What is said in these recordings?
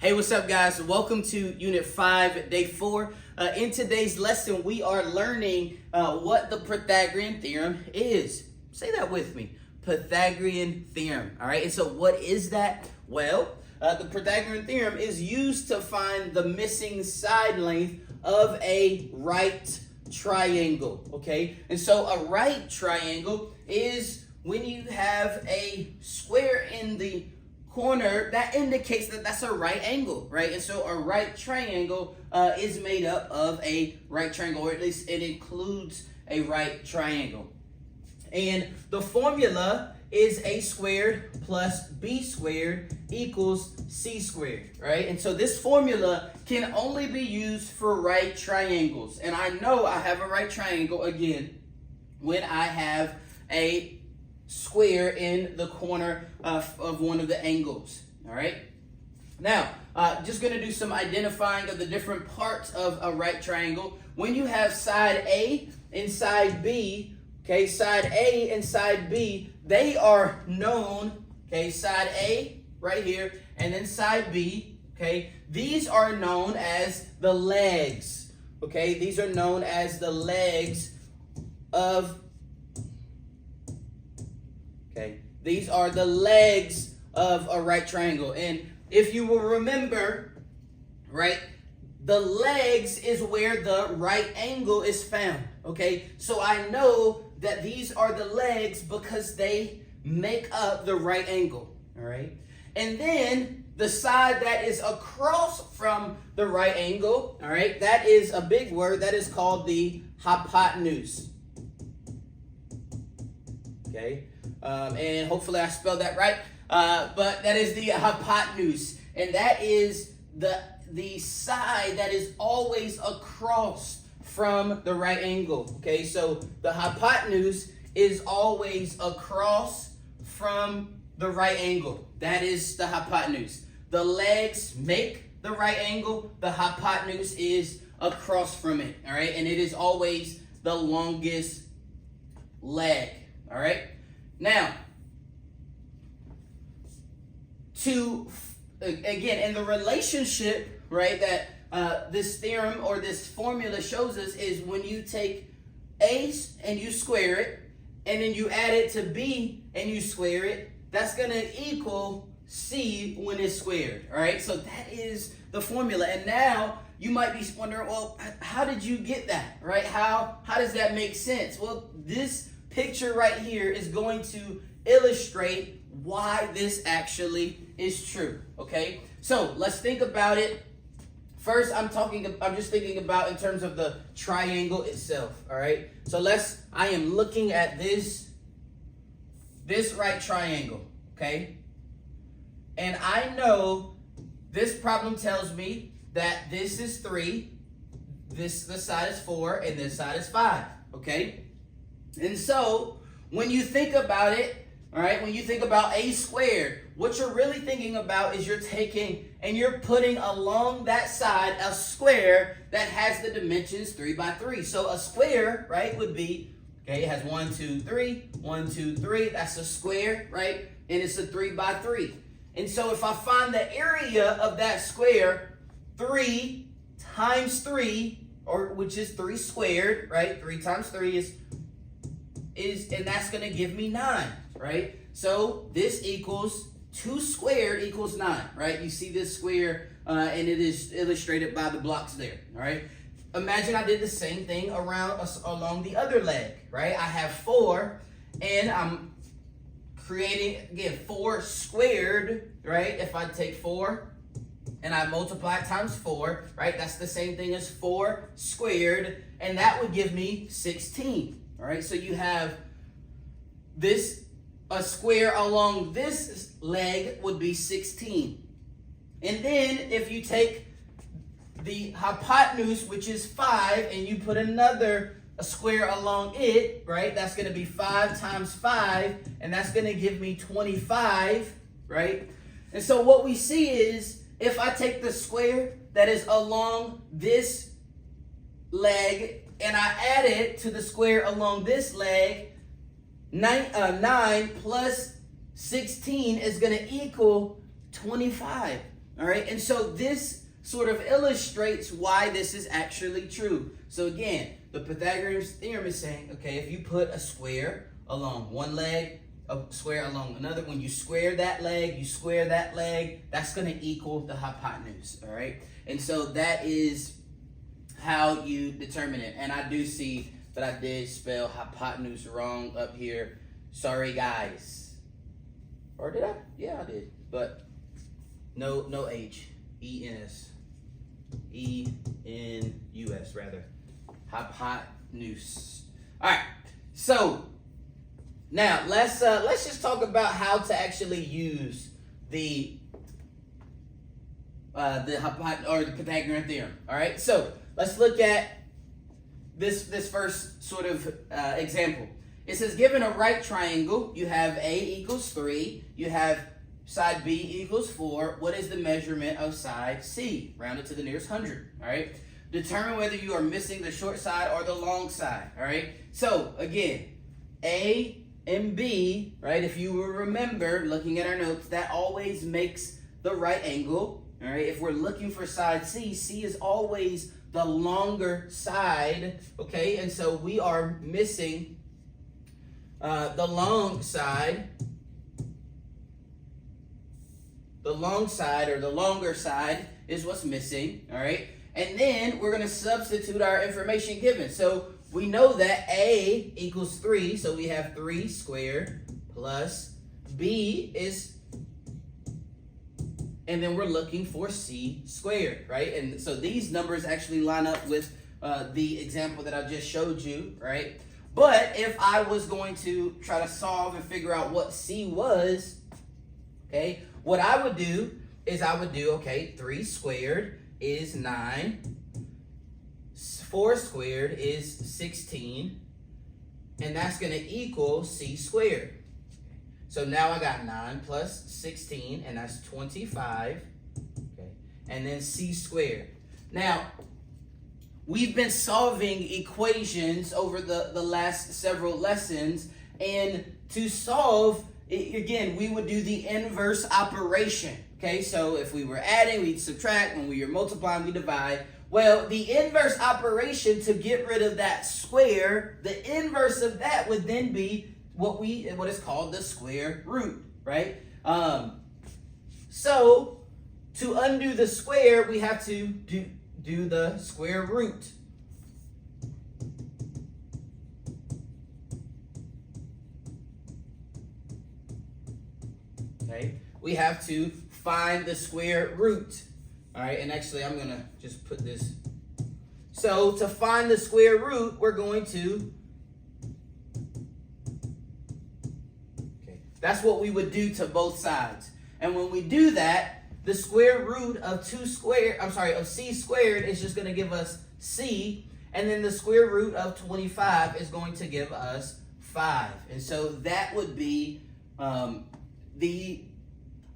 Hey, what's up, guys? Welcome to Unit 5, Day 4. In today's lesson, we are learning what the Pythagorean Theorem is. Say that with me. Pythagorean Theorem. All right, and so what is that? Well, the Pythagorean Theorem is used to find the missing side length of a right triangle, okay? And so a right triangle is when you have a square in the corner, that indicates that that's a right angle, right? And so a right triangle is made up of a right triangle, or at least it includes a right triangle. And the formula is a squared plus b squared equals c squared, right? And so this formula can only be used for right triangles. And I know I have a right triangle, again, when I have a square in the corner of one of the angles. All right. Now, just going to do some identifying of the different parts of a right triangle. When you have side A and side B, okay, side A and side B, they are known, okay, side A right here, and then side B, okay, these are known as the legs, okay, these are known as the legs of Okay, these are the legs of a right triangle. And if you will remember, right, the legs is where the right angle is found. Okay, so I know that these are the legs because they make up the right angle. All right, and then the side that is across from the right angle, all right, that is a big word, that is called the hypotenuse. Okay. And hopefully I spelled that right, but that is the hypotenuse, and that is the side that is always across from the right angle. Okay, so the hypotenuse is always across from the right angle. That is the hypotenuse. The legs make the right angle. The hypotenuse is across from it. All right, and it is always the longest leg. All right. Now, again, in the relationship, right, that this theorem or this formula shows us is when you take A and you square it, and then you add it to B and you square it, that's going to equal C when it's squared, all right? So that is the formula. And now you might be wondering, well, how did you get that, right? How does that make sense? Well, this picture right here is going to illustrate why this actually is true, okay? So let's think about it. First, I'm just thinking about in terms of the triangle itself, all right? So I am looking at this right triangle, okay? And I know this problem tells me that this is 3, this side is 4, and this side is 5, okay? And so, when you think about it, all right, when you think about a squared, what you're really thinking about is you're taking and you're putting along that side a square that has the dimensions 3 by 3. So a square, right, would be, okay, it has 1, 2, 3, 1, 2, 3. That's a square, right? And it's a 3 by 3. And so if I find the area of that square, 3 times 3, which is 3 squared, right? 3 times 3 and that's going to give me 9, right? So this equals 2 squared equals 9, right? You see this square, and it is illustrated by the blocks there, all right? Imagine I did the same thing along the other leg, right? I have 4, and I'm creating, again, 4 squared, right? If I take 4 and I multiply it times 4, right? That's the same thing as 4 squared, and that would give me 16. All right, so you have a square along this leg would be 16. And then if you take the hypotenuse, which is 5, and you put a square along it, right, that's going to be 5 times 5, and that's going to give me 25, right? And so what we see is if I take the square that is along this leg and I add it to the square along this leg, 9 plus 16 is going to equal 25. All right, and so this sort of illustrates why this is actually true. So again, the Pythagorean theorem is saying, okay, if you put a square along one leg, a square along another, when you square that leg, you square that leg, that's going to equal the hypotenuse, all right? And so that is how you determine it. And I do see that I did spell hypotenuse wrong up here. Sorry, guys. Or did I? Yeah, I did. But no H. E-N-S. E-N-U-S, rather. Hypotenuse. All right. So now let's just talk about how to actually use the Pythagorean theorem. All right. So let's look at this first sort of example. It says, given a right triangle, you have A equals 3, you have side B equals 4. What is the measurement of side C? Rounded to the nearest 100. All right. Determine whether you are missing the short side or the long side. All right. So again, A and B, right? If you will remember, looking at our notes, that always makes the right angle. All right. If we're looking for side C, C is always the longer side. Okay. And so we are missing the long side. The long side, or the longer side, is what's missing, all right? And then we're going to substitute our information given. So we know that A equals 3, so we have 3 squared plus B is, and then we're looking for C squared, right? And so these numbers actually line up with the example that I just showed you, right? But if I was going to try to solve and figure out what C was, okay, what I would do is okay, 3 squared is 9, 4 squared is 16, and that's going to equal C squared. So now I got 9 plus 16, and that's 25, okay, and then C squared. Now, we've been solving equations over the last several lessons, and to solve, again, we would do the inverse operation, okay? So if we were adding, we'd subtract. When we were multiplying, we divide. Well, the inverse operation to get rid of that square, the inverse of that would then be what is called the square root, right? So to undo the square, we have to do the square root. Okay, we have to find the square root. All right, and actually I'm gonna just put this. So to find the square root, we're going to, okay, that's what we would do to both sides. And when we do that, the square root of C squared is just gonna give us C, and then the square root of 25 is going to give us 5. And so that would be the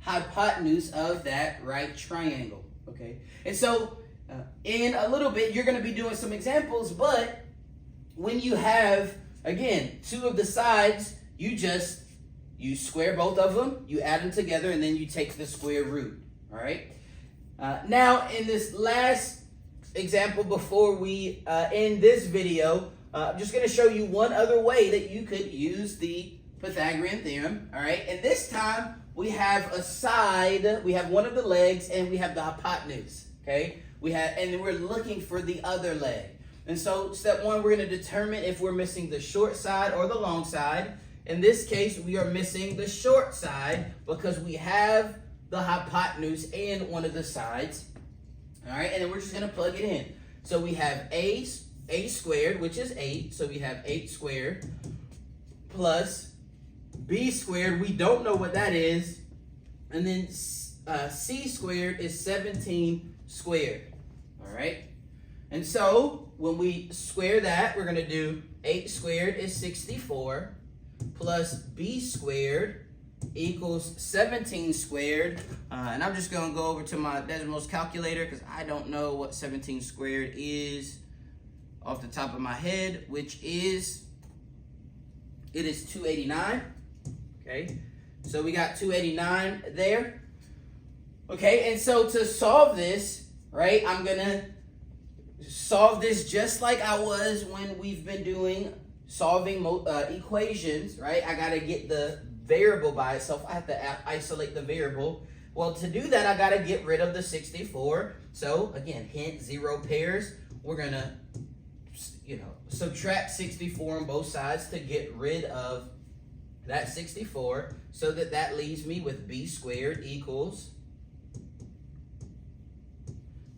hypotenuse of that right triangle, okay? And so in a little bit, you're going to be doing some examples, but when you have, again, 2 of the sides, you square both of them, you add them together, and then you take the square root, all right? Now, in this last example, before we end this video, I'm just going to show you one other way that you could use the Pythagorean theorem, all right? And this time, we have a side, we have one of the legs, and we have the hypotenuse, okay? And then we're looking for the other leg. And so, step 1, we're going to determine if we're missing the short side or the long side. In this case, we are missing the short side because we have the hypotenuse and one of the sides, all right? And then we're just going to plug it in. So we have A squared, which is 8, so we have 8 squared, plus B squared, we don't know what that is, and then C squared is 17 squared, all right? And so when we square that, we're going to do 8 squared is 64, plus B squared equals 17 squared, and I'm just going to go over to my decimals calculator because I don't know what 17 squared is off the top of my head, which is, it is 289. Okay, so we got 289 there. Okay, and so to solve this, right, I'm going to solve this just like I was when we've been doing solving equations, right? I got to get the variable by itself. I have to isolate the variable. Well, to do that, I got to get rid of the 64. So, again, hint 0 pairs. We're going to, subtract 64 on both sides to get rid of that 64, so that leaves me with b squared equals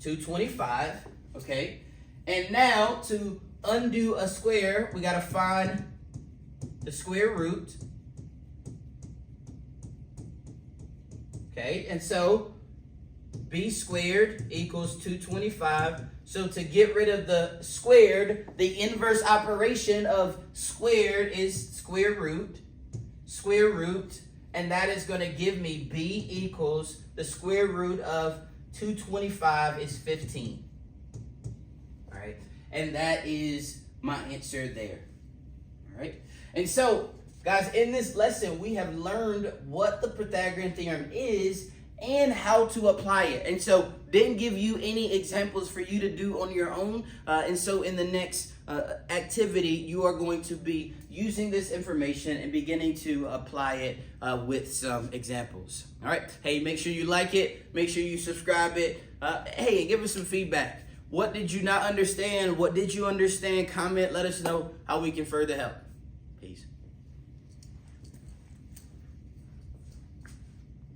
225, okay? And now to undo a square, we got to find the square root. Okay, and so b squared equals 225. So to get rid of the squared, the inverse operation of squared is square root, and that is going to give me b equals the square root of 225 is 15. All right, and that is my answer there. All right, and so guys, in this lesson, we have learned what the Pythagorean theorem is and how to apply it. And so didn't give you any examples for you to do on your own. And so in the next activity, you are going to be using this information and beginning to apply it with some examples. All right. Hey, make sure you like it. Make sure you subscribe it. Hey, and give us some feedback. What did you not understand? What did you understand? Comment. Let us know how we can further help. Peace.